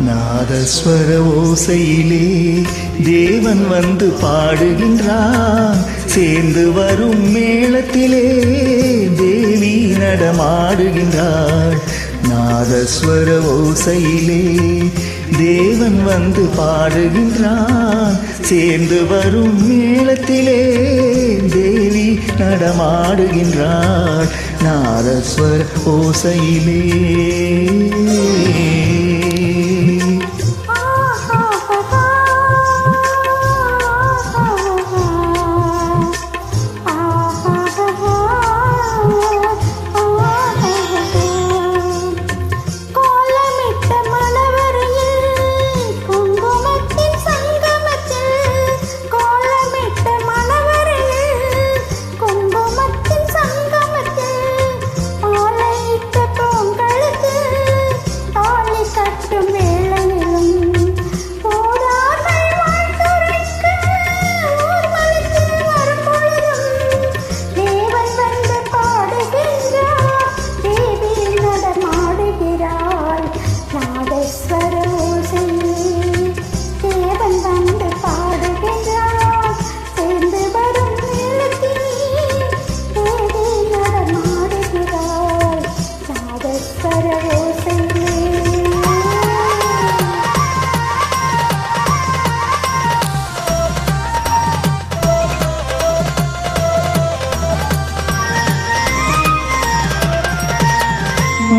நாதஸ்வர ஓசையிலே தேவன் வந்து பாடுகின்றான். சேர்ந்து வரும் மேளத்திலே தேவி நடமாடுகின்றாள். நாதஸ்வர ஓசையிலே தேவன் வந்து பாடுகின்றான். சேர்ந்து வரும் மேளத்திலே தேவி நடமாடுகின்றாள். நாதஸ்வர ஓசையிலே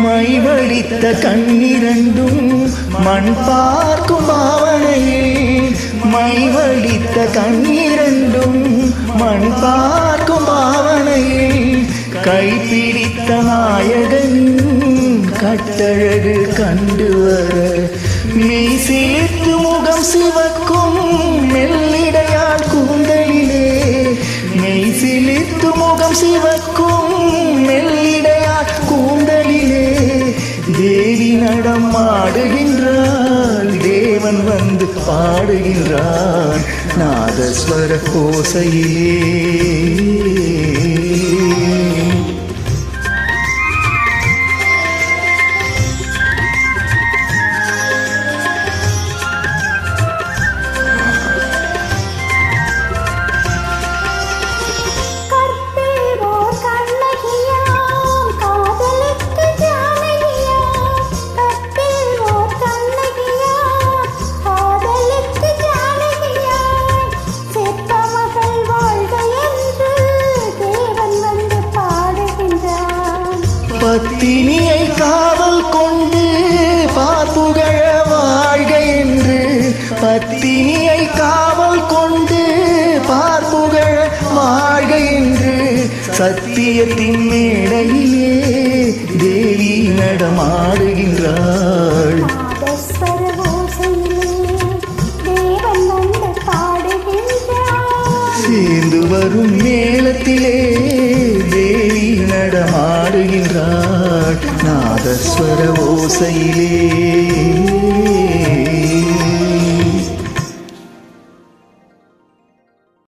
மைவழித்த கண்ணிரண்டும் மண் பார்க்கும் பாவனையில், மைவழித்த கண்ணிரண்டும் மண் பார்க்கும் பாவனையில், கைப்பிடித்த நாயகனின் கட்டழகு கண்டு வர மெய் சிலிர்த்து முகம் சிவக்கும் மெல்லிடையாள் கூந்தலிலே, மெய் சிலிர்த்து முகம் சிவக்கும் மெல்லிடையாள் கூந்தலிலே தேவி நடமாடுகின்றாள். தேவன் வந்து பாடுகின்றான். நாதஸ்வர ஓசையிலே பத்தினியை காவல் கொண்டு பார்ப்புகழ வாழ்க என்று, பத்தினியை காவல் கொண்டு பார்ப்புகழ வாழ்க என்று சத்தியத்தின் மேடையிலே தேவி நடமாடுகின்றாள். சேர்ந்து வரும் மேளத்திலே தேவி நடமாடுகின்றாள். நாதஸ்வர ஓசையிலே